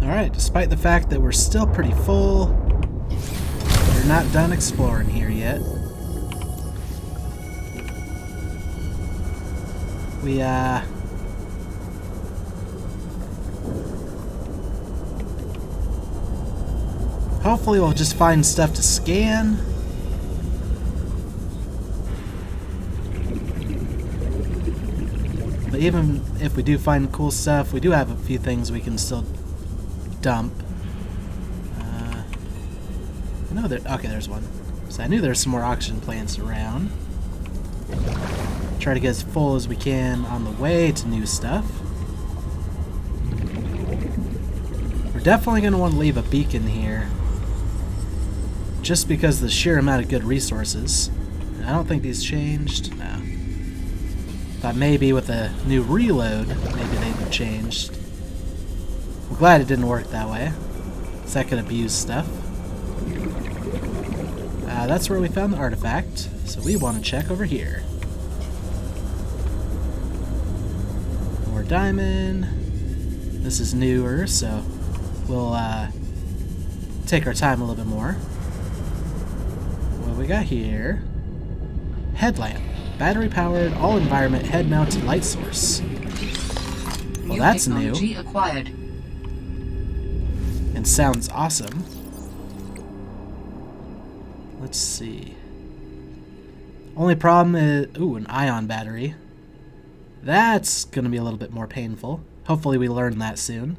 Alright, despite the fact that we're still pretty full, we're not done exploring here yet. We, hopefully we'll just find stuff to scan. But even if we do find cool stuff, we do have a few things we can still dump. I know there. Okay, there's one. So I knew there's some more oxygen plants around. Try to get as full as we can on the way to new stuff. We're definitely going to want to leave a beacon here, just because of the sheer amount of good resources. I don't think these changed. No. Thought maybe with a new reload, maybe they'd have changed. I'm glad it didn't work that way, because that could abuse stuff. That's where we found the artifact, so we want to check over here. More diamond. This is newer, so we'll take our time a little bit more. What we got here? Headlamp. Battery-powered, all-environment, head-mounted light source. Well, that's new. Acquired. And sounds awesome. Let's see. Only problem is... Ooh, an ion battery. That's going to be a little bit more painful. Hopefully we learn that soon.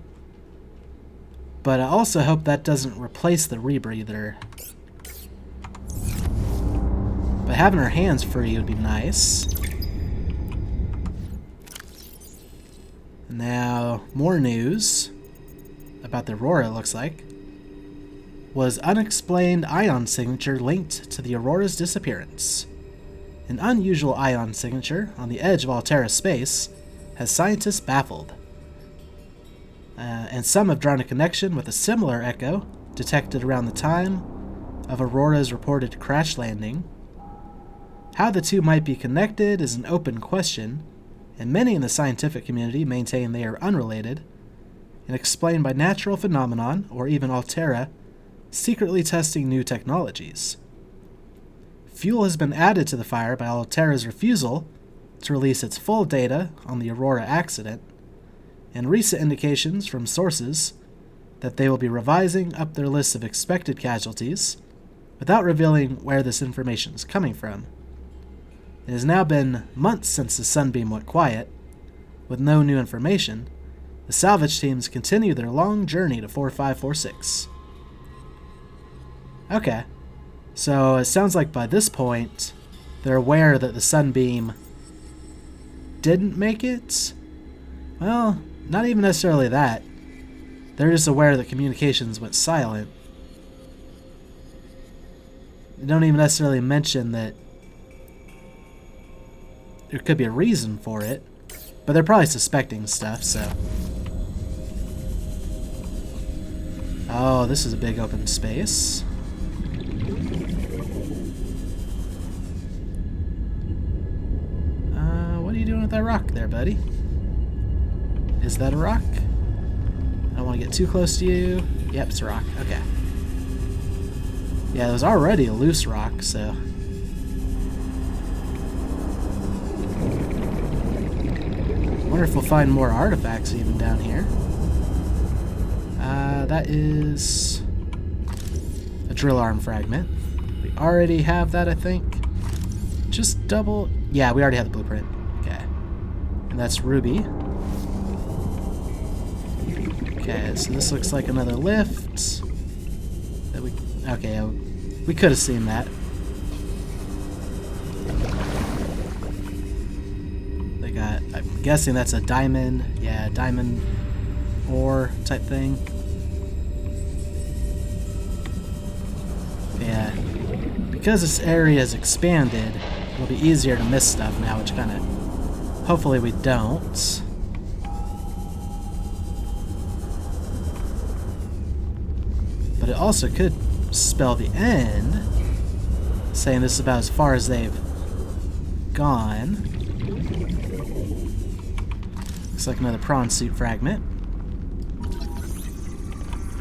But I also hope that doesn't replace the rebreather. But having our hands free would be nice. Now, more news about the Aurora, it looks like. Was unexplained ion signature linked to the Aurora's disappearance. An unusual ion signature on the edge of Altera space has scientists baffled. And some have drawn a connection with a similar echo detected around the time of Aurora's reported crash landing. How the two might be connected is an open question, and many in the scientific community maintain they are unrelated and explained by natural phenomenon or even Altera secretly testing new technologies. Fuel has been added to the fire by Altera's refusal to release its full data on the Aurora accident, and recent indications from sources that they will be revising up their list of expected casualties without revealing where this information is coming from. It has now been months since the Sunbeam went quiet. With no new information, the salvage teams continue their long journey to 4546. Okay, so it sounds like by this point, they're aware that the Sunbeam didn't make it? Well, not even necessarily that. They're just aware that communications went silent. They don't even necessarily mention that there could be a reason for it, but they're probably suspecting stuff, so. Oh, this is a big open space. What are you doing with that rock there, buddy? Is that a rock? I don't want to get too close to you. Yep, it's a rock. Okay. Yeah, it was already a loose rock, so. I wonder if we'll find more artifacts even down here. That is a drill arm fragment. We already have that, I think. Just double... Yeah, we already have the blueprint. Okay. And that's ruby. Okay, so this looks like another lift. That we... Okay, we could have seen that. They got... I'm guessing that's a diamond. Yeah, diamond ore type thing. Yeah. Because this area is expanded, it'll be easier to miss stuff now, which kind of... Hopefully we don't. But it also could spell the end, saying this is about as far as they've gone. Looks like another prawn suit fragment.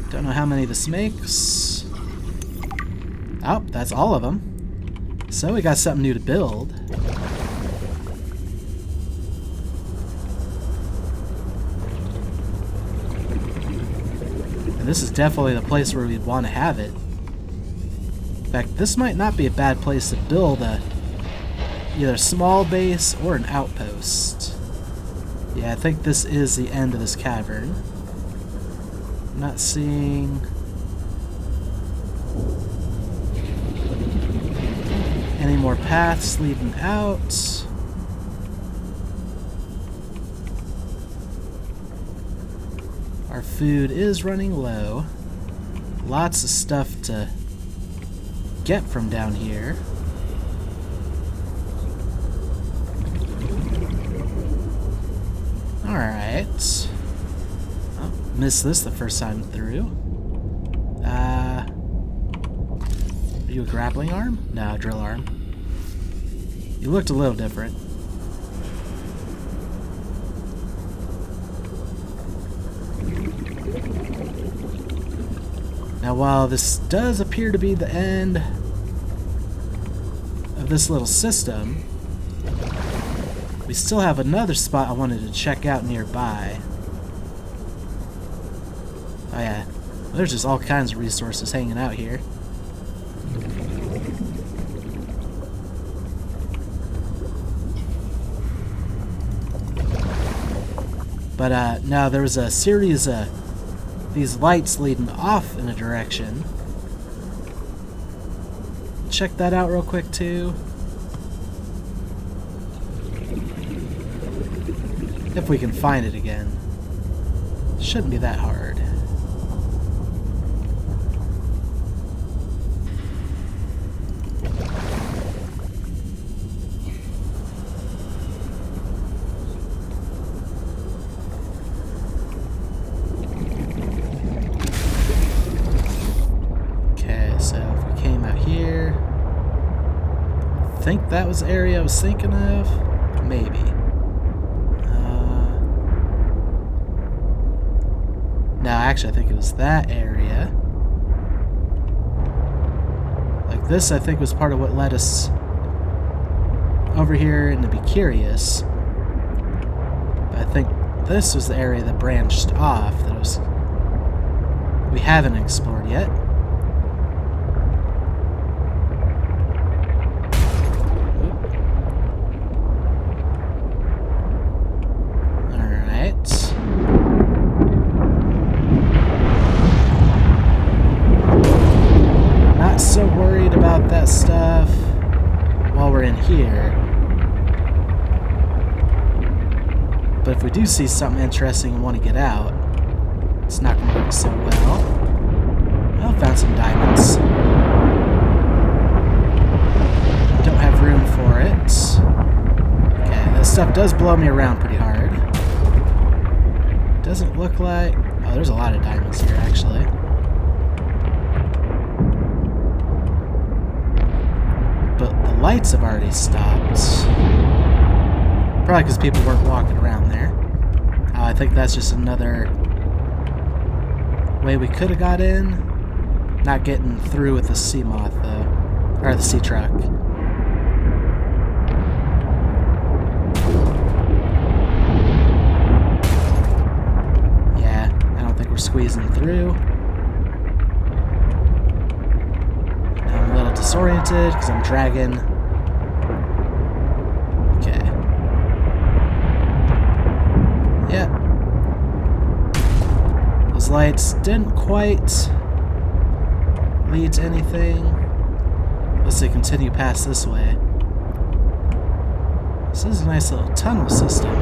Don't know how many this makes. Oh, that's all of them. So we got something new to build. And this is definitely the place where we'd want to have it. In fact, this might not be a bad place to build either a small base or an outpost. Yeah, I think this is the end of this cavern. I'm not seeing any more paths leading out. Our food is running low. Lots of stuff to get from down here. Alright. Oh, missed this the first time through. Are you a grappling arm? No, a drill arm. You looked a little different. Now, while this does appear to be the end of this little system, we still have another spot I wanted to check out nearby. Oh yeah, there's just all kinds of resources hanging out here. But now there was a series of these lights leading off in a direction. Check that out real quick too. If we can find it again. Shouldn't be that hard. Okay, so if we came out here, I think that was the area I was thinking of. Maybe. No, actually, I think it was that area. Like this, I think, was part of what led us over here and to be curious. But I think this was the area that branched off that we haven't explored yet. So worried about that stuff while we're in here. But if we do see something interesting and want to get out, it's not going to work so well. Well, found some diamonds. Don't have room for it. Okay, this stuff does blow me around pretty hard. Doesn't look like... Oh, there's a lot of diamonds here, actually. But the lights have already stopped. Probably because people weren't walking around there. I think that's just another way we could have got in. Not getting through with the sea moth, though. Or the sea truck. Yeah, I don't think we're squeezing through. I'm a little disoriented because I'm dragging. Okay. Yep. Those lights didn't quite lead to anything. Unless they continue past this way. This is a nice little tunnel system.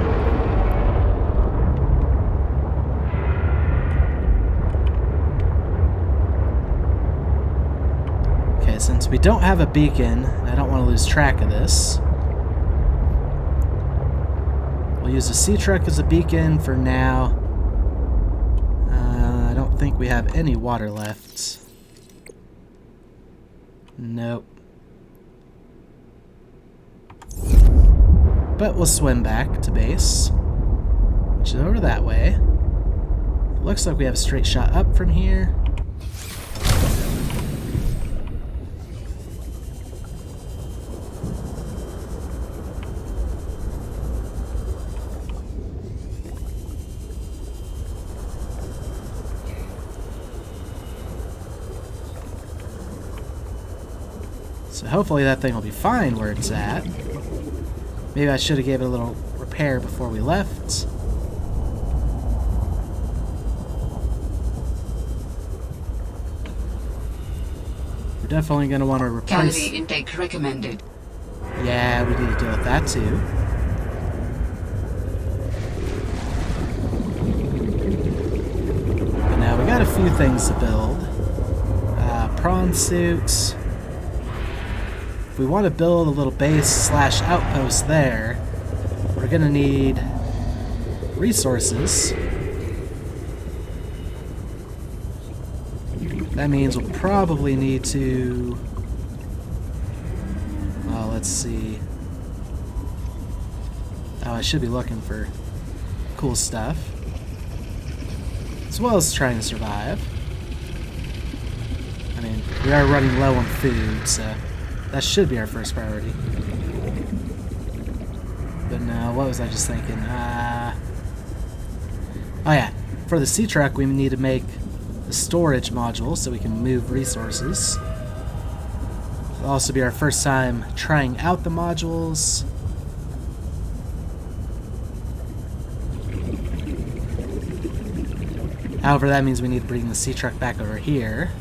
Since we don't have a beacon, and I don't want to lose track of this, we'll use the sea truck as a beacon for now. I don't think we have any water left. Nope. But we'll swim back to base, which is over that way. Looks like we have a straight shot up from here. So hopefully that thing will be fine where it's at. Maybe I should have gave it a little repair before we left. We're definitely going to want to replace... Calorie intake recommended. Yeah, we need to deal with that too. But now we got a few things to build. Prawn suits. If we want to build a little base slash outpost there, we're going to need resources. That means we'll probably need to... Well, let's see. Oh, I should be looking for cool stuff. As well as trying to survive. I mean, we are running low on food, so that should be our first priority. But no, what was I just thinking? Oh yeah, for the sea truck we need to make a storage module so we can move resources. It'll also be our first time trying out the modules. However, that means we need to bring the sea truck back over here.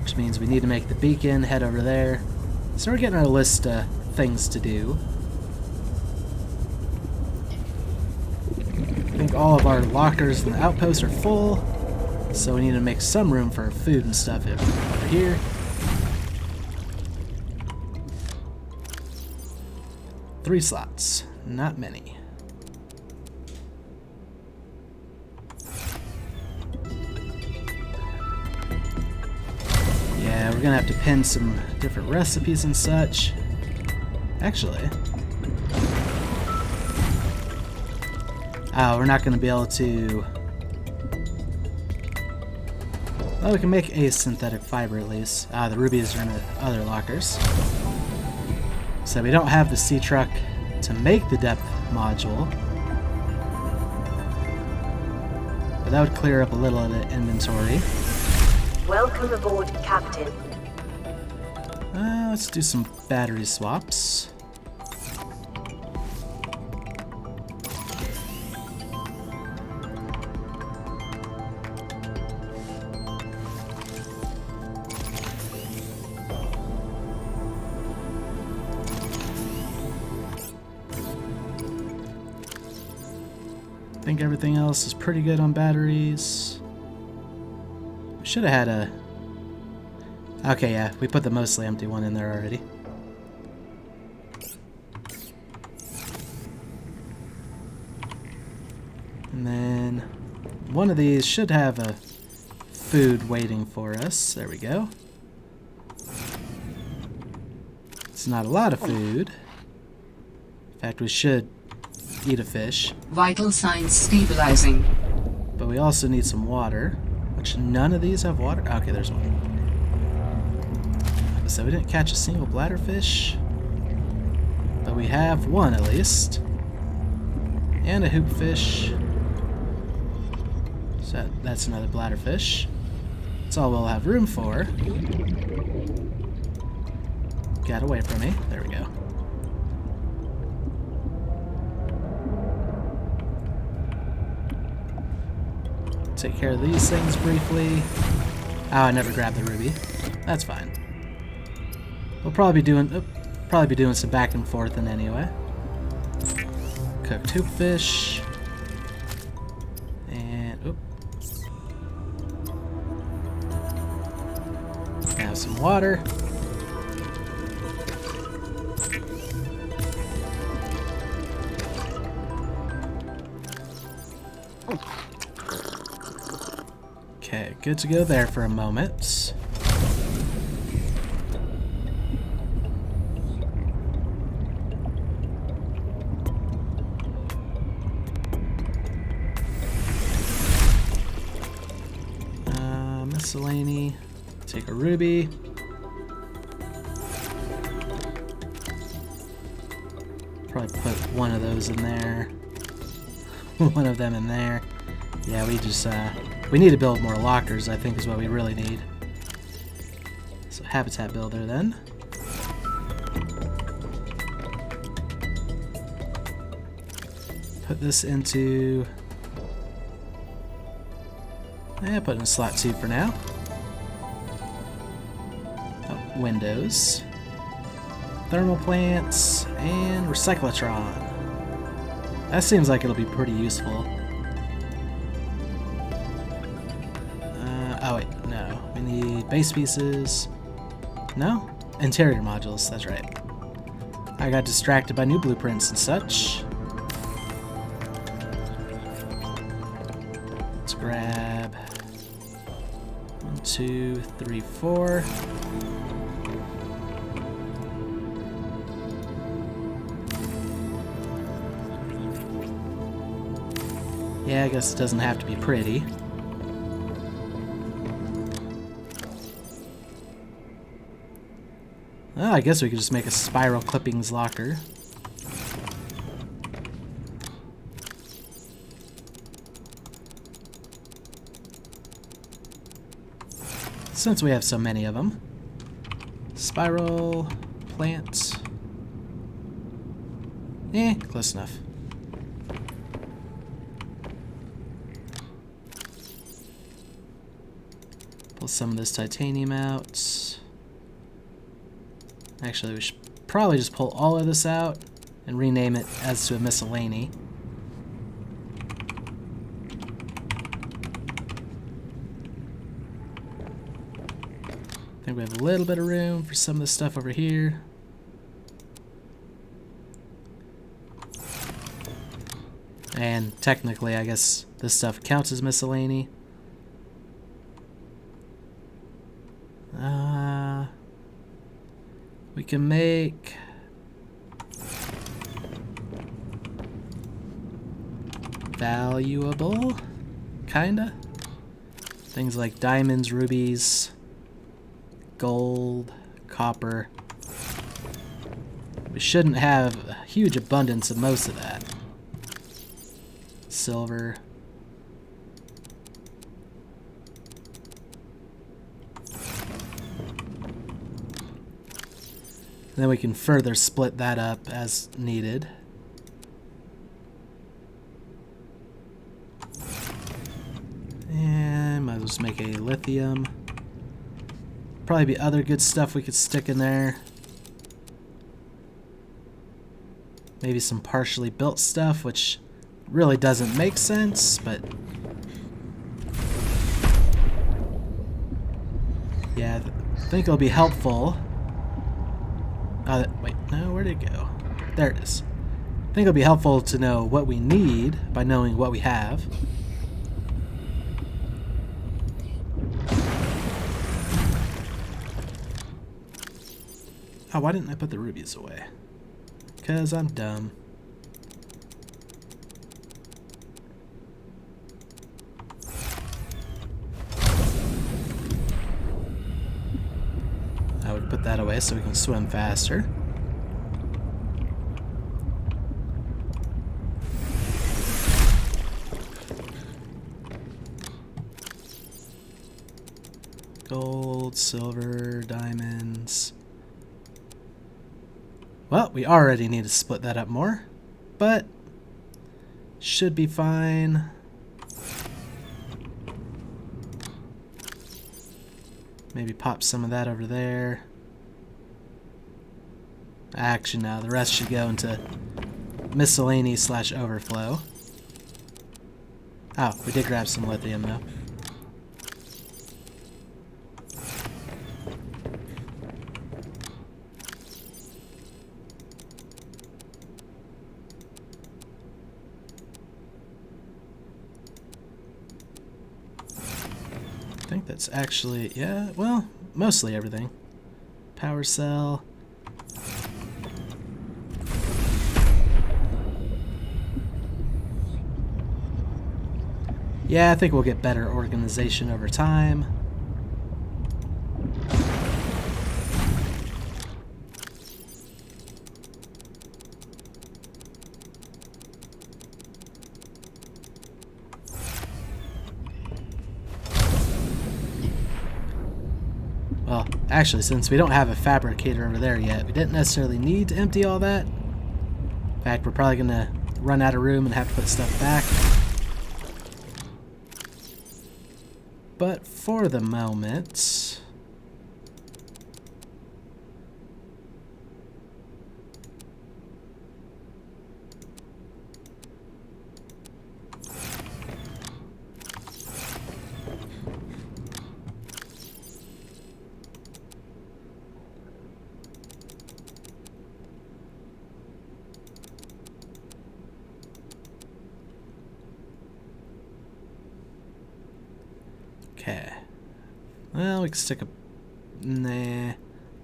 Which means we need to make the beacon, head over there. So we're getting our list of things to do. I think all of our lockers in the outpost are full, so we need to make some room for food and stuff over here. Three slots, not many. Yeah, we're gonna have to pin some different recipes and such. Actually, we're not gonna be able to... Well, we can make a synthetic fiber at least. The rubies are in the other lockers. So we don't have the sea truck to make the depth module. But that would clear up a little of the inventory. Welcome aboard, Captain. Let's do some battery swaps. I think everything else is pretty good on batteries. We should have had a... Okay, yeah, we put the mostly empty one in there already. And then one of these should have a food waiting for us. There we go. It's not a lot of food. In fact, we should eat a fish. Vital signs stabilizing. But we also need some water, which none of these have water. Okay, there's one. So we didn't catch a single bladderfish, but we have one at least. And a hoopfish. So that's another bladderfish. That's all we'll have room for. Got away from me. There we go. Take care of these things briefly. Oh, I never grabbed the ruby. That's fine. We'll probably be doing some back and forth in anyway. Cooked hoopfish. And have some water. Okay, good to go there for a moment. Miscellany. Take a ruby. Probably put one of those in there. One of them in there. Yeah, we need to build more lockers, I think is what we really need. So habitat builder then. Put this into... put in slot 2 for now. Oh, windows. Thermal plants, and recyclotron. That seems like it'll be pretty useful. Oh wait, no. We need base pieces. No? Interior modules, that's right. I got distracted by new blueprints and such. Let's grab 1, 2, 3, 4. Yeah, I guess it doesn't have to be pretty. Well, I guess we could just make a spiral clippings locker. Since we have so many of them. Spiral, plant. Close enough. Pull some of this titanium out. Actually, we should probably just pull all of this out and rename it as to a miscellany. I think we have a little bit of room for some of this stuff over here. And technically, I guess this stuff counts as miscellany. We can make valuable, kinda. Things like diamonds, rubies, gold, copper. We shouldn't have a huge abundance of most of that. Silver. Then we can further split that up as needed. And might as well just make a lithium. Probably be other good stuff we could stick in there. Maybe some partially built stuff, which really doesn't make sense, but yeah, I think it'll be helpful. Wait, no, where'd it go? There it is. I think it'll be helpful to know what we need by knowing what we have. Oh, why didn't I put the rubies away? Because I'm dumb. I would put that away so we can swim faster. Gold, silver, diamonds. Well, we already need to split that up more, but should be fine. Maybe pop some of that over there. Actually, no, the rest should go into miscellany / overflow. Oh, we did grab some lithium though. I think that's actually, yeah, well, mostly everything. Power cell. Yeah, I think we'll get better organization over time. Actually, since we don't have a fabricator over there yet, we didn't necessarily need to empty all that. In fact, we're probably going to run out of room and have to put stuff back. But for the moment... Okay. Well, we can stick a... Nah.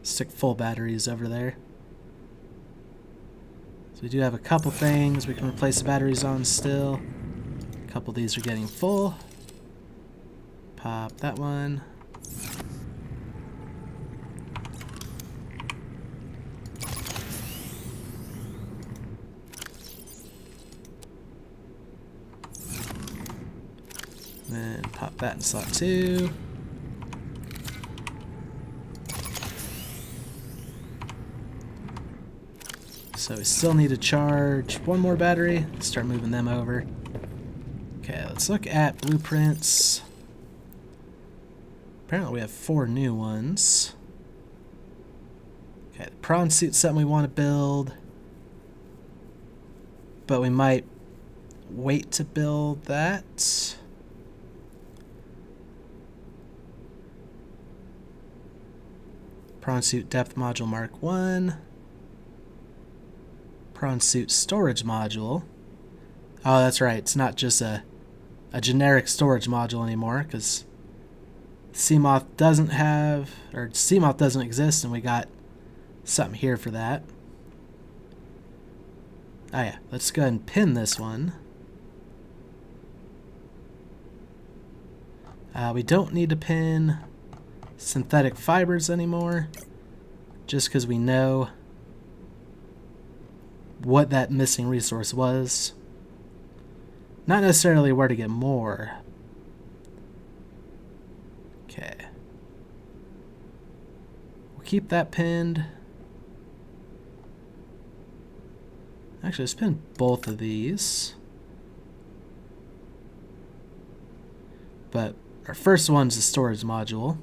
Stick full batteries over there. So we do have a couple things we can replace the batteries on still. A couple of these are getting full. Pop that one. Then pop that in slot 2. So we still need to charge one more battery. Start moving them over. Okay, let's look at blueprints. Apparently we have 4 new ones. Okay, the prawn suit's something we want to build. But we might wait to build that. Prawn suit depth module Mark 1. Prawn suit storage module. Oh, that's right. It's not just a generic storage module anymore, because Seamoth doesn't have, or Seamoth doesn't exist, and we got something here for that. Oh yeah, let's go ahead and pin this one. We don't need to pin synthetic fibers anymore, just because we know what that missing resource was. Not necessarily where to get more. Okay. We'll keep that pinned. Actually, let's pin both of these. But our first one's the storage module.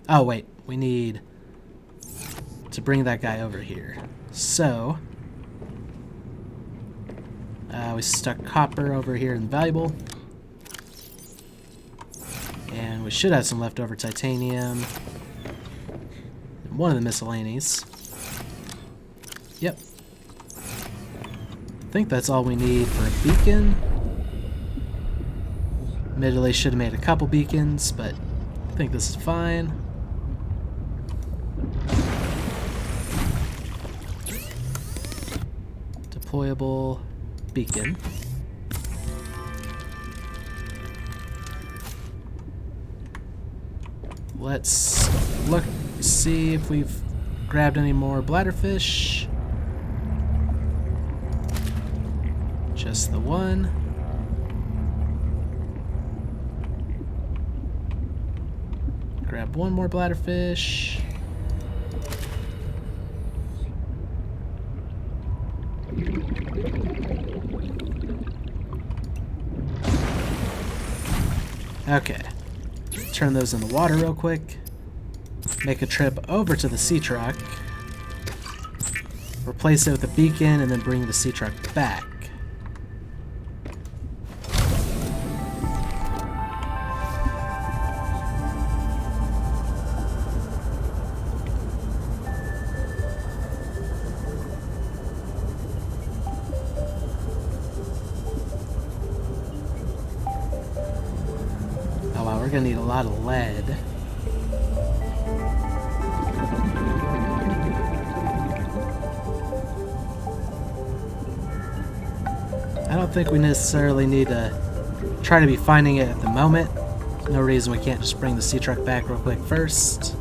Oh wait, we need to bring that guy over here. So, we stuck copper over here in valuable. And we should have some leftover titanium. One of the miscellaneous. Yep. I think that's all we need for a beacon. Admittedly, should have made a couple beacons, but I think this is fine. Deployable beacon. Let's look, see if we've grabbed any more bladderfish. Just the one. Grab one more bladderfish. Okay. Turn those in the water real quick. Make a trip over to the sea truck. Replace it with a beacon and then bring the sea truck back. We're gonna need a lot of lead. I don't think we necessarily need to try to be finding it at the moment. No reason we can't just bring the sea truck back real quick first.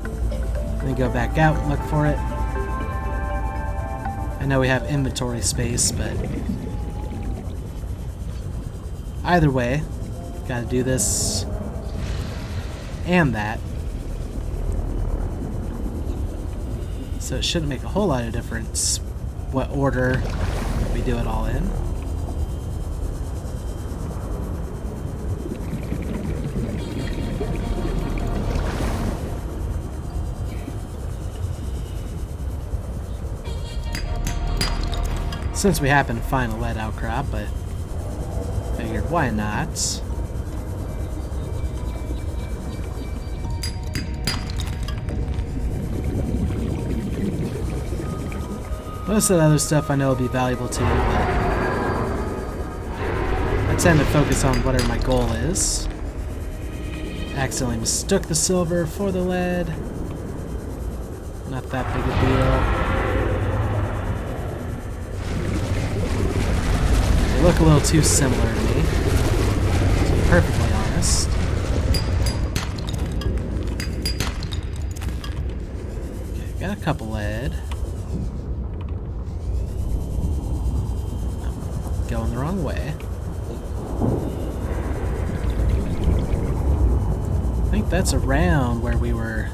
Then go back out and look for it. I know we have inventory space, but either way, gotta do this and that. So it shouldn't make a whole lot of difference what order we do it all in. Since we happen to find a lead outcrop, I figured why not? Most of the other stuff I know will be valuable to you, but I tend to focus on whatever my goal is. Accidentally mistook the silver for the lead. Not that big a deal. They look a little too similar to me, to be perfectly honest. Okay, got a couple lead. I'm going the wrong way. I think that's around where we were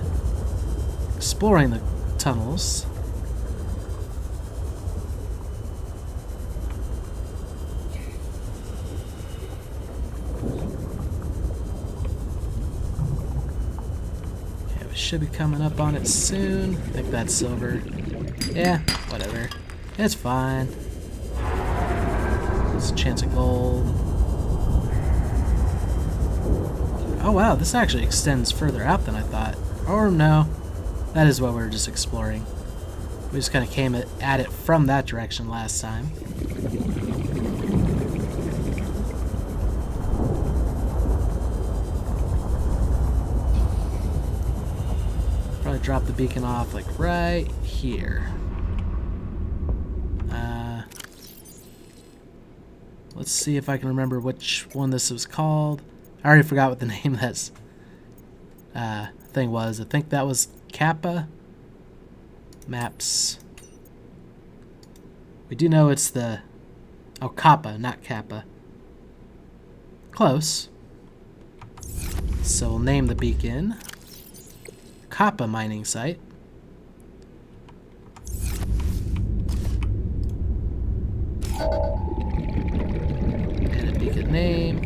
exploring the tunnels. Should be coming up on it soon. I think that's silver. Yeah, whatever. It's fine. There's a chance of gold. Oh wow, this actually extends further out than I thought. Or no, that is what we were just exploring. We just kind of came at it from that direction last time. Probably drop the beacon off like right here. Let's see if I can remember which one this was called. I already forgot what the name of this thing was. I think that was Kappa. Maps. We do know it's the... Oh, Koppa, not Kappa. Close. So we'll name the beacon Koppa Mining Site. And a beacon name,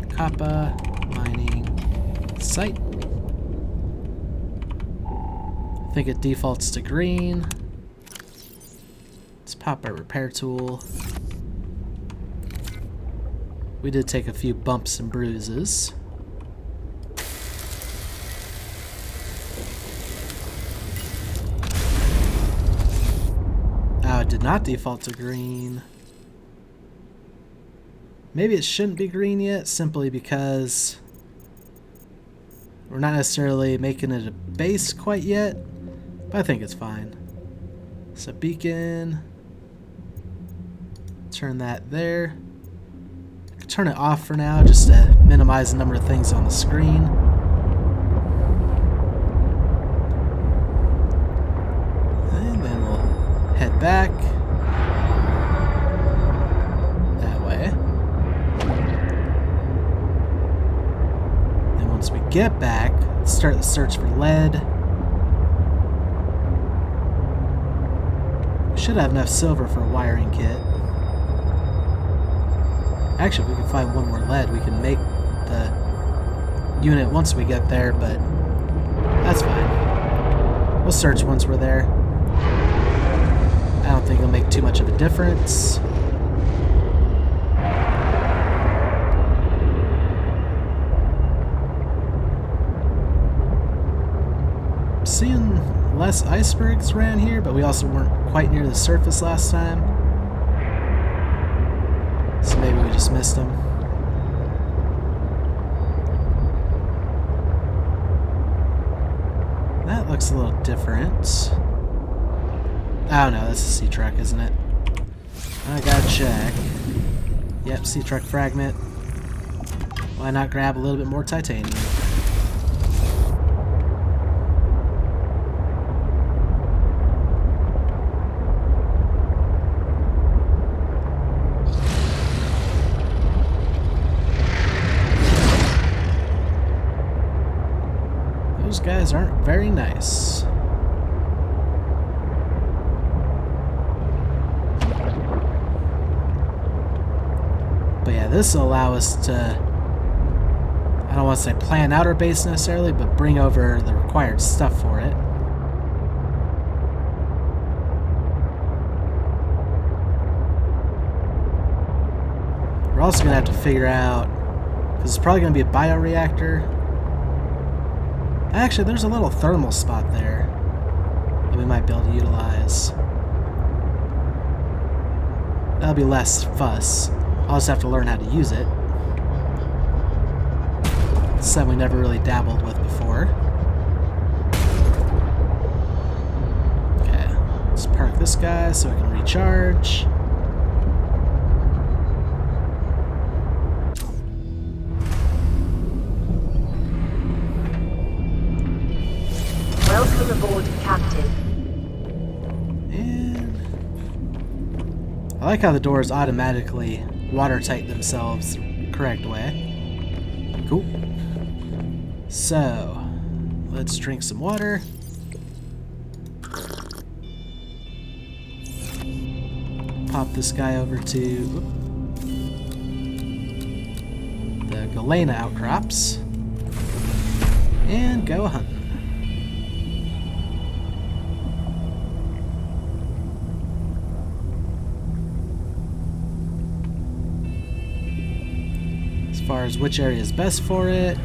Koppa Mining Site. I think it defaults to green. Let's pop our repair tool. We did take a few bumps and bruises. Oh, it did not default to green. Maybe it shouldn't be green yet, simply because we're not necessarily making it a base quite yet, but I think it's fine. So beacon, turn that there. I can turn it off for now just to minimize the number of things on the screen. And then we'll head back that way. And once we get back, start the search for lead. We should have enough silver for a wiring kit. Actually, if we can find one more lead, we can make the unit once we get there, but that's fine. We'll search once we're there. I don't think it'll make too much of a difference. I'm seeing less icebergs around here, but we also weren't quite near the surface last time. So maybe we just missed them. That looks a little different. Oh no, that's a sea truck, isn't it? I gotta check. Yep, sea truck fragment. Why not grab a little bit more titanium? Those guys aren't very nice. But yeah, this will allow us to, I don't want to say plan out our base necessarily, but bring over the required stuff for it. We're also going to have to figure out, because it's probably going to be a bioreactor. Actually, there's a little thermal spot there that we might be able to utilize. That'll be less fuss. I'll just have to learn how to use it. It's something we never really dabbled with before. Okay, let's park this guy so we can recharge. Welcome aboard, Captain. And I like how the doors automatically watertight themselves the correct way. Cool. So, let's drink some water. Pop this guy over to the Galena outcrops. And go hunting. As far as which area is best for it,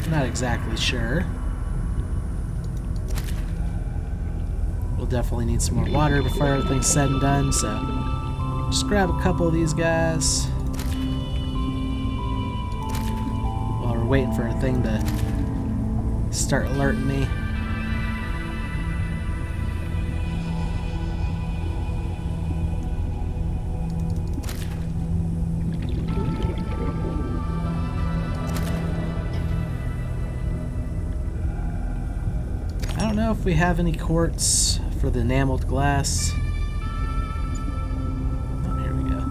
not exactly sure. We'll definitely need some more water before everything's said and done, so just grab a couple of these guys while we're waiting for a thing to start alerting me. I don't know if we have any quartz for the enameled glass. Oh, here we go.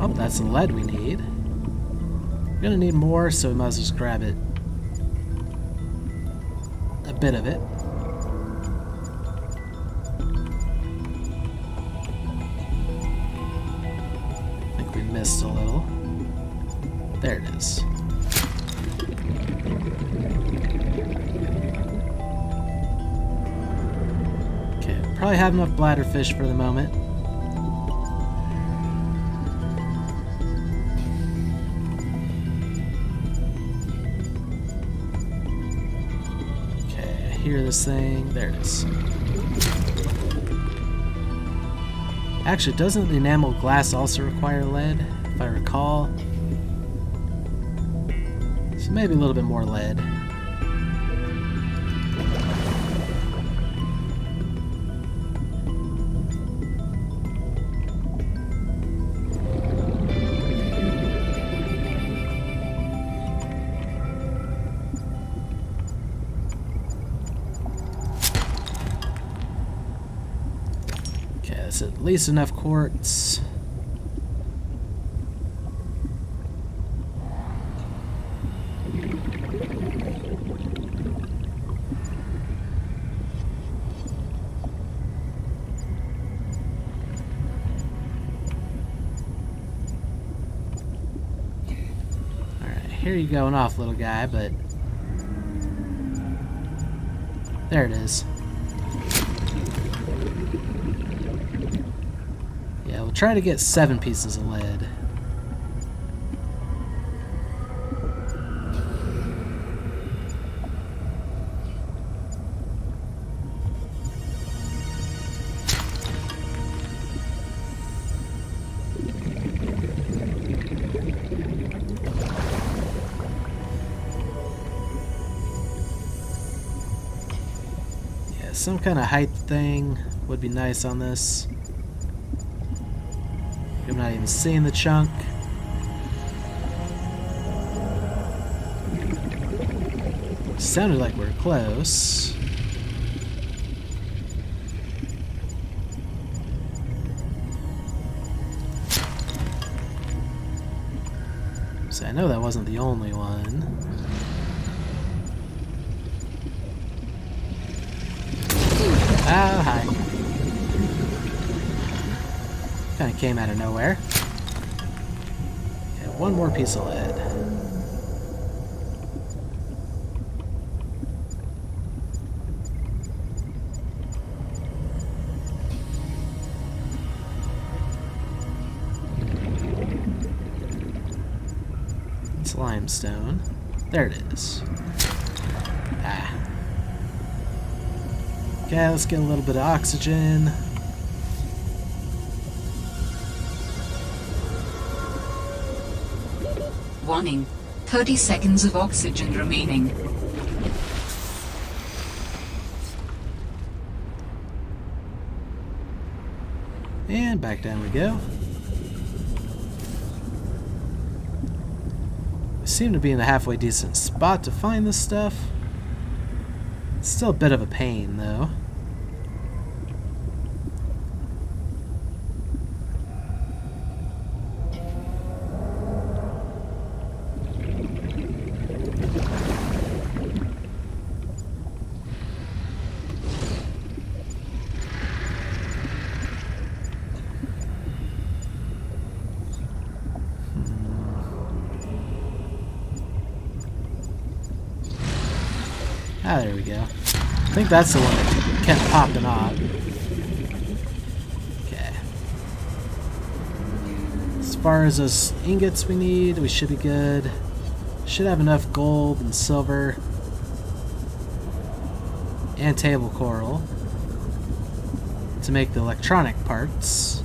Oh, that's the lead we need. We're gonna need more, so we might as well just grab it. A bit of it. I think we missed a little. There it is. Okay, probably have enough bladderfish for the moment. Okay, I hear this thing. There it is. Actually, doesn't the enameled glass also require lead, if I recall? So maybe a little bit more lead. Okay, that's at least enough quartz. Here you going off, little guy, but there it is. Yeah, we'll try to get 7 pieces of lead. Some kind of height thing would be nice on this. I'm not even seeing the chunk. Sounded like we're close. So I know that wasn't the only one. Oh, hi. Kinda came out of nowhere. Okay, one more piece of lead. It's limestone. There it is. Ah. Okay, let's get a little bit of oxygen. Warning. 30 seconds of oxygen remaining. And back down we go. We seem to be in a halfway decent spot to find this stuff. It's still a bit of a pain, though. Ah, there we go. I think that's the one that kept popping off. Okay. As far as those ingots we need, we should be good. Should have enough gold and silver and table coral to make the electronic parts.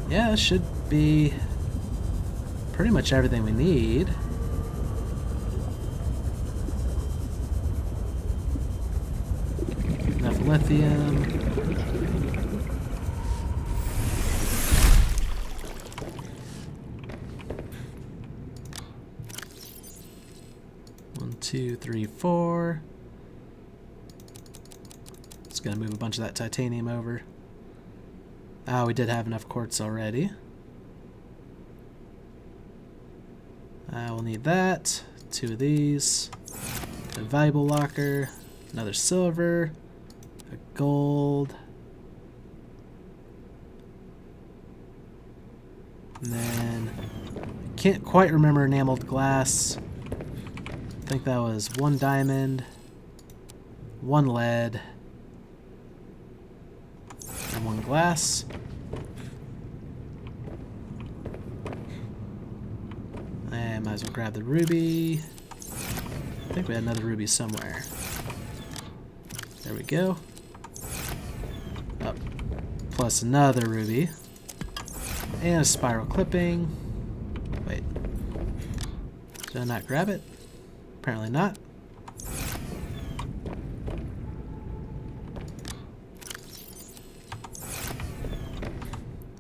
Yeah, this should be pretty much everything we need. Enough lithium. One, two, three, four. Just gonna move a bunch of that titanium over. Oh, we did have enough quartz already. We'll need that. 2 of these. A valuable locker. Another silver. A gold. And then I can't quite remember enameled glass. I think that was 1 diamond, 1 lead, and 1 glass. And might as well grab the ruby. I think we had another ruby somewhere. There we go. Up. Plus another ruby. And a spiral clipping. Wait. Did I not grab it? Apparently not.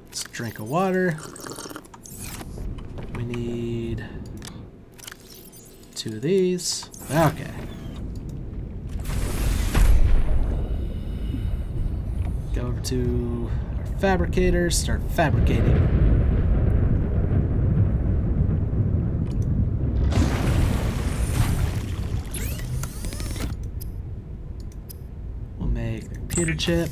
Let's drink of water. We need 2 of these. Okay. Go over to our fabricator, start fabricating. We'll make a computer chip,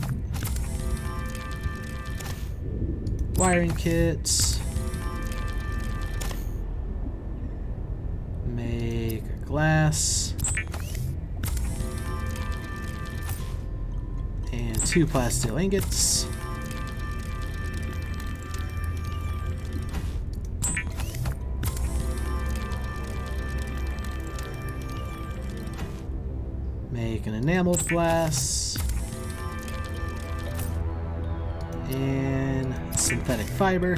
wiring kits, make a glass, and 2 plasteel ingots. Make an enameled glass and synthetic fiber.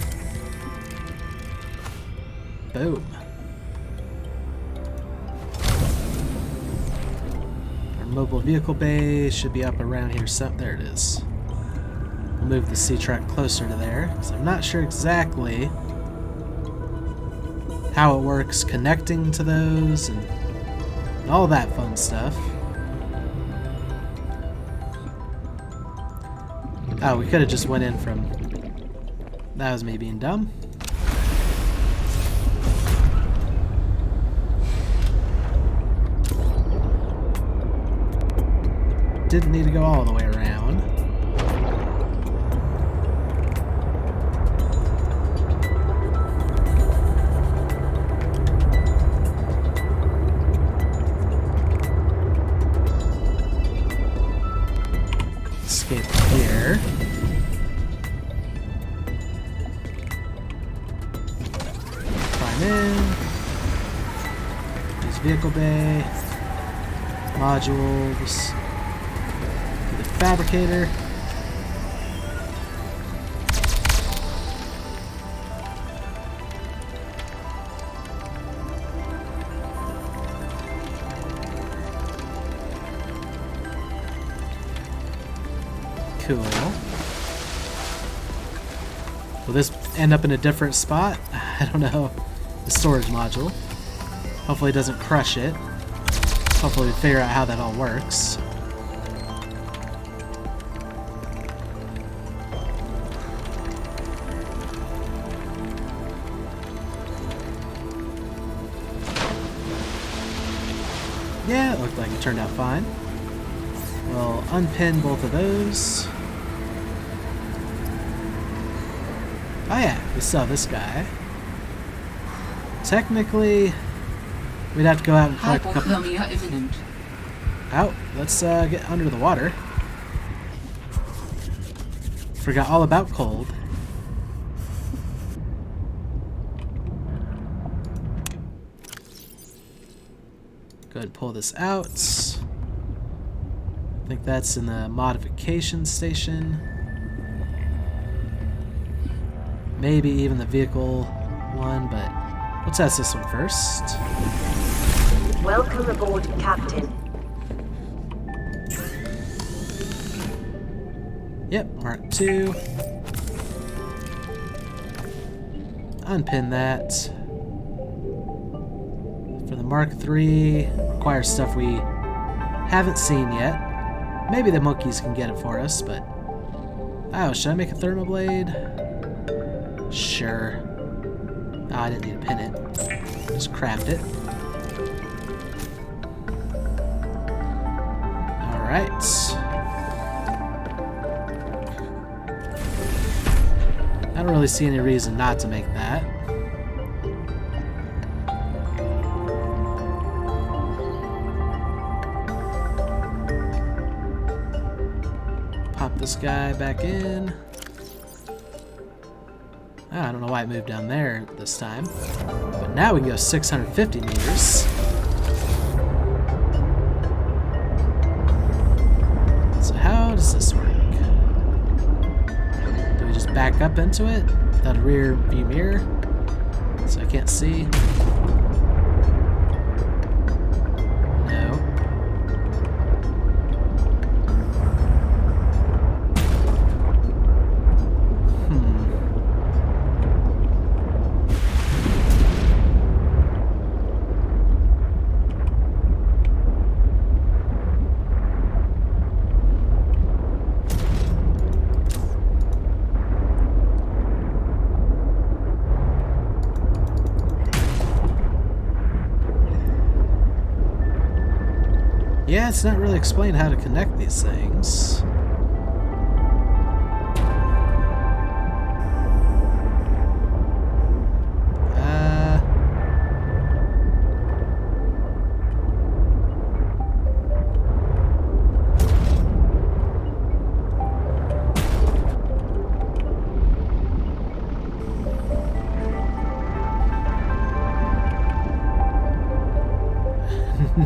Boom. Our mobile vehicle bay should be up around here. There it is. We'll move the sea truck closer to there because I'm not sure exactly how it works connecting to those and all that fun stuff. Oh, we could have just went in from... That was me being dumb. didn't need to go all the way around. Escape here. Climb in. Use vehicle bay. Modules. To the fabricator. Cool. Will this end up in a different spot? I don't know. The storage module. Hopefully it doesn't crush it. Hopefully we figure out how that all works. Yeah, it looked like it turned out fine. We'll unpin both of those. Oh yeah, we saw this guy. Technically, we'd have to go out and collect a couple... Hypothermia imminent. Out. Let's get under the water. Forgot all about cold. Go ahead and pull this out. I think that's in the modification station. Maybe even the vehicle one, but we'll test this one first. Welcome aboard, Captain. Yep, Mark II. Unpin that. For the Mark III, requires stuff we haven't seen yet. Maybe the monkeys can get it for us, but... Oh, should I make a thermoblade? Sure. Oh, I didn't need to pin it. Just craft it. Alright. I don't really see any reason not to make that. Pop this guy back in. Oh, I don't know why it moved down there this time. But now we can go 650 meters. So how does this work? Do we just back up into it without a rear view mirror? So I can't see. No. Yeah, it's not really explained how to connect these things.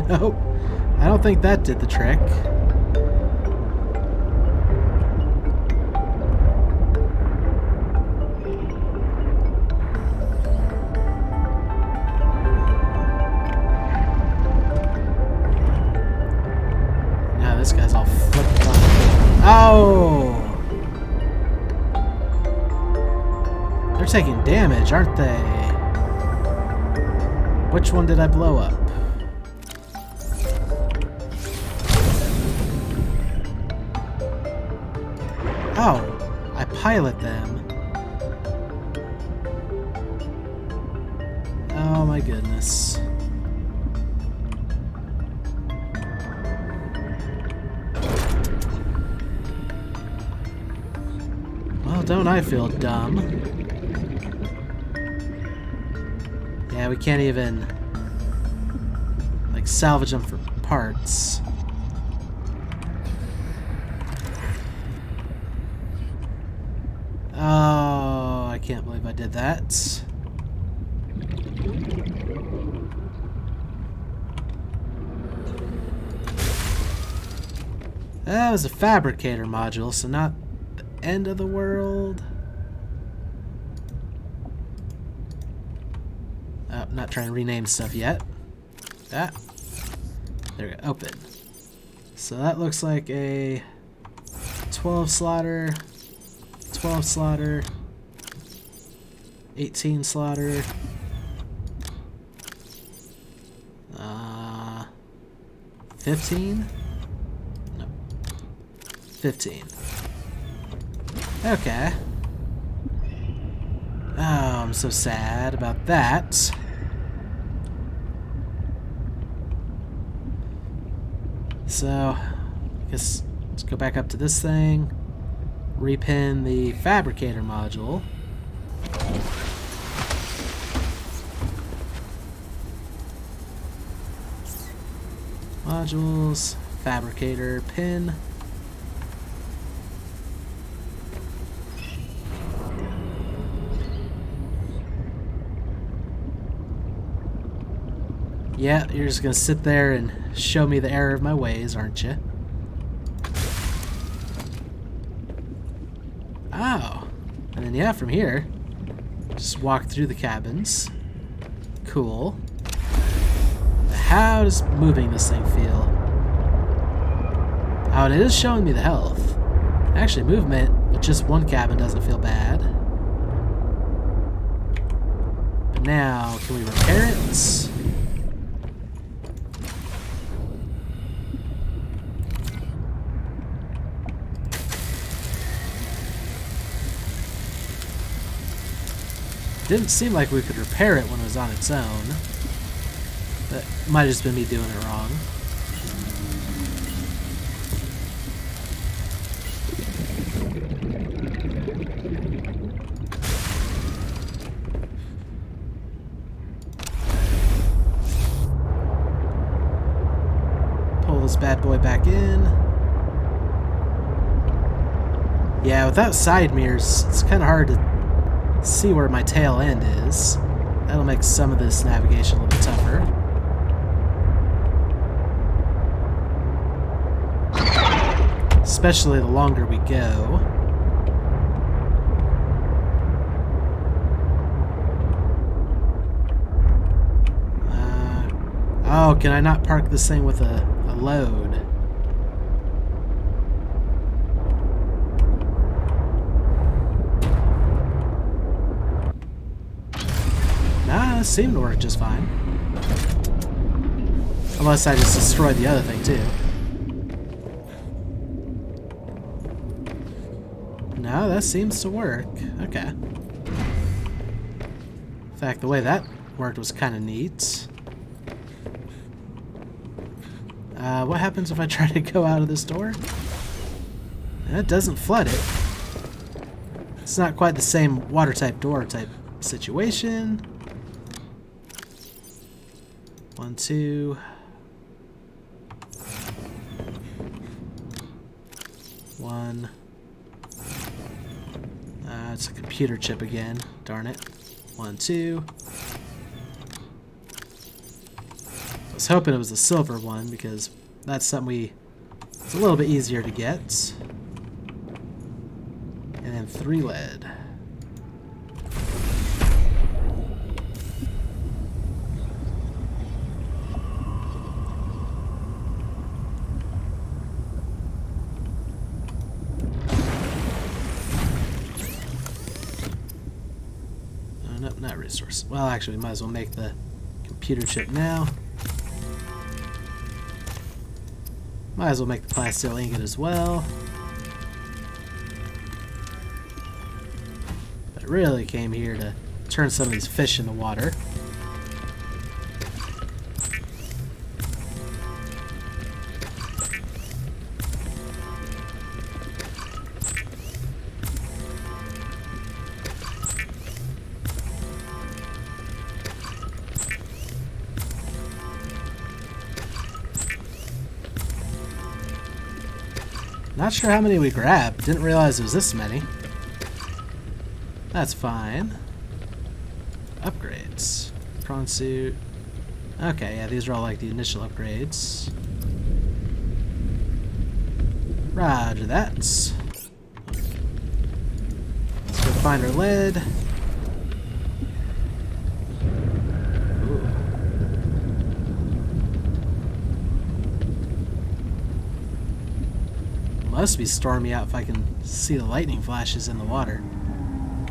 Nope. I don't think that did the trick. Now this guy's all flipped on. Oh! They're taking damage, aren't they? Which one did I blow up? Oh, I pilot them. Oh my goodness. don't I feel dumb. Yeah, we can't even, like, salvage them for parts. Oh, I can't believe I did that. That was a fabricator module, so not the end of the world. Oh, not trying to rename stuff yet. Ah. There we go. Open. So that looks like a 12 slaughter, 12 slaughter, 18 slaughter, 15? No. 15. Okay. Oh, I'm so sad about that. So, I guess let's go back up to this thing, repin the fabricator module. Modules, fabricator, pin. Yeah, you're just gonna sit there and show me the error of my ways, aren't you? Oh. And then, yeah, from here, just walk through the cabins. Cool. How does moving this thing feel? Oh, and it is showing me the health. Actually, movement with just one cabin doesn't feel bad. But now, can we repair it? Didn't seem like we could repair it when it was on its own. That might have just been me doing it wrong. Pull this bad boy back in. Yeah, without side mirrors, it's kind of hard to see where my tail end is. That'll make some of this navigation a little bit tougher. Especially the longer we go. Oh, can I not park this thing with a load? Nah, it seemed to work just fine. Unless I just destroyed the other thing too. No, that seems to work. Okay. In fact, the way that worked was kind of neat. What happens if I try to go out of this door? It doesn't flood it. It's not quite the same water type door type situation. 1, 2. 1. It's a computer chip again. Darn it. 1, 2. I was hoping it was a silver one because that's something it's a little bit easier to get. And then 3 lead. Nope, not resource. Well, actually, we might as well make the computer chip now. Might as well make the plasteel ingot as well. But I really came here to turn some of these fish in the water. Not sure how many we grabbed. Didn't realize it was this many. That's fine. Upgrades. Prawn suit. Okay, yeah, these are all like the initial upgrades. Roger that. Let's go find our lead. Ooh. Must be stormy out if I can see the lightning flashes in the water.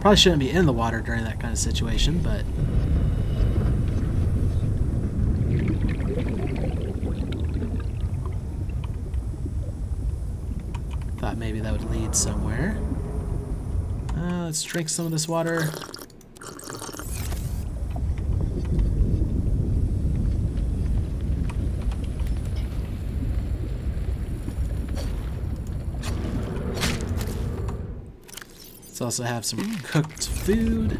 Probably shouldn't be in the water during that kind of situation, but... thought maybe that would lead somewhere. Let's drink some of this water. Let's also have some cooked food.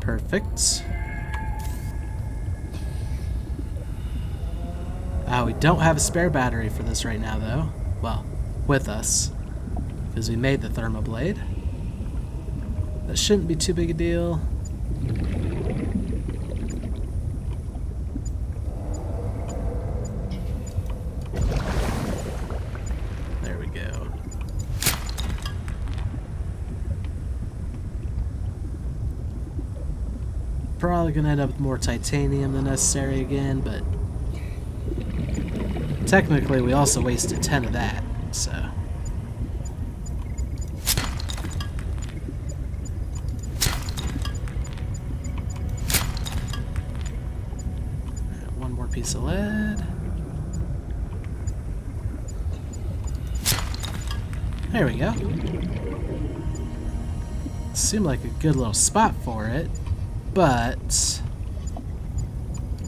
Perfect. We don't have a spare battery for this right now, though. Well, with us. Because we made the thermoblade. That shouldn't be too big a deal. There we go. Probably gonna end up with more titanium than necessary again, but technically we also wasted 10 of that, so. One more piece of lead. There we go. Seemed like a good little spot for it, but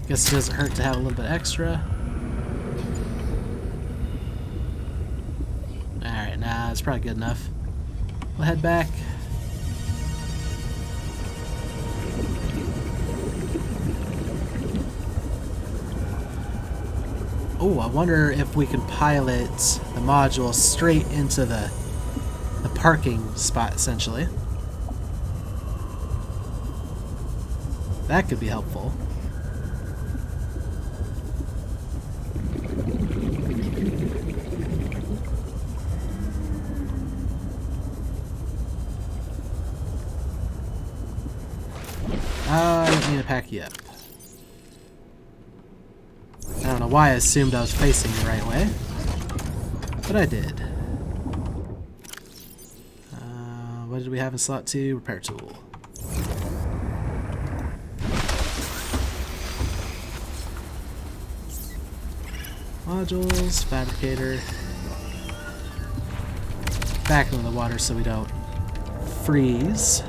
guess it doesn't hurt to have a little bit extra. Alright, nah, it's probably good enough. We'll head back. Oh, I wonder if we can pilot the module straight into the parking spot, essentially. That could be helpful. I don't need to pack you up. I don't know why I assumed I was facing the right way, but I did. What did we have in slot 2? Repair tool. Modules, fabricator. Back into the water so we don't freeze.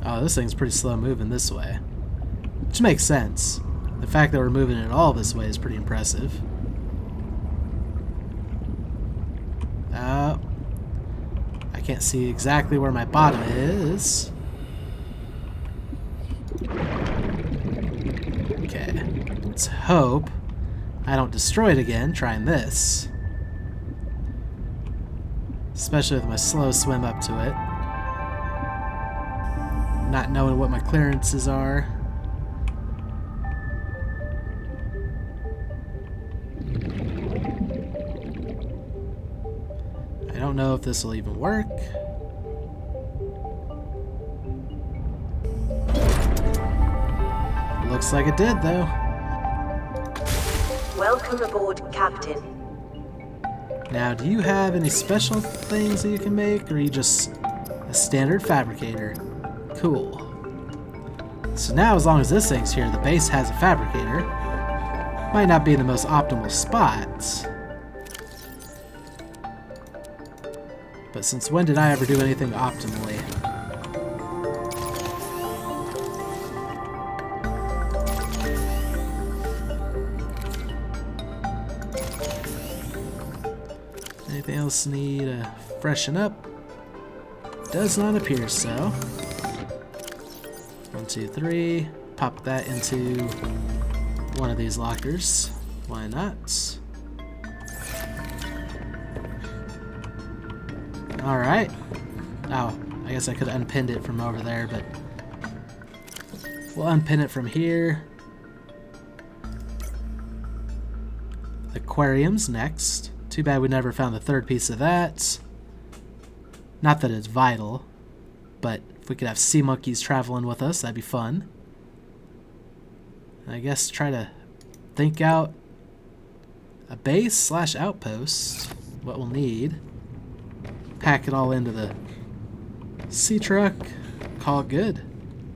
Oh, this thing's pretty slow moving this way. Which makes sense. The fact that we're moving it all this way is pretty impressive. I can't see exactly where my bottom is. Okay. Let's hope I don't destroy it again trying this. Especially with my slow swim up to it. Not knowing what my clearances are. I don't know if this will even work. Looks like it did, though. Welcome aboard, Captain. Now, do you have any special things that you can make, or are you just a standard fabricator? Cool. So now, as long as this thing's here, the base has a fabricator. Might not be the most optimal spot. But since when did I ever do anything optimally? Anything else need to freshen up? Does not appear so. 1, 2, 3. Pop that into one of these lockers. Why not? Alright. Oh, I guess I could have unpinned it from over there, but we'll unpin it from here. Aquarium's next. Too bad we never found the third piece of that. Not that it's vital, but if we could have sea monkeys traveling with us, that'd be fun. I guess try to think out a base / outpost, what we'll need. Pack it all into the sea truck, call it good.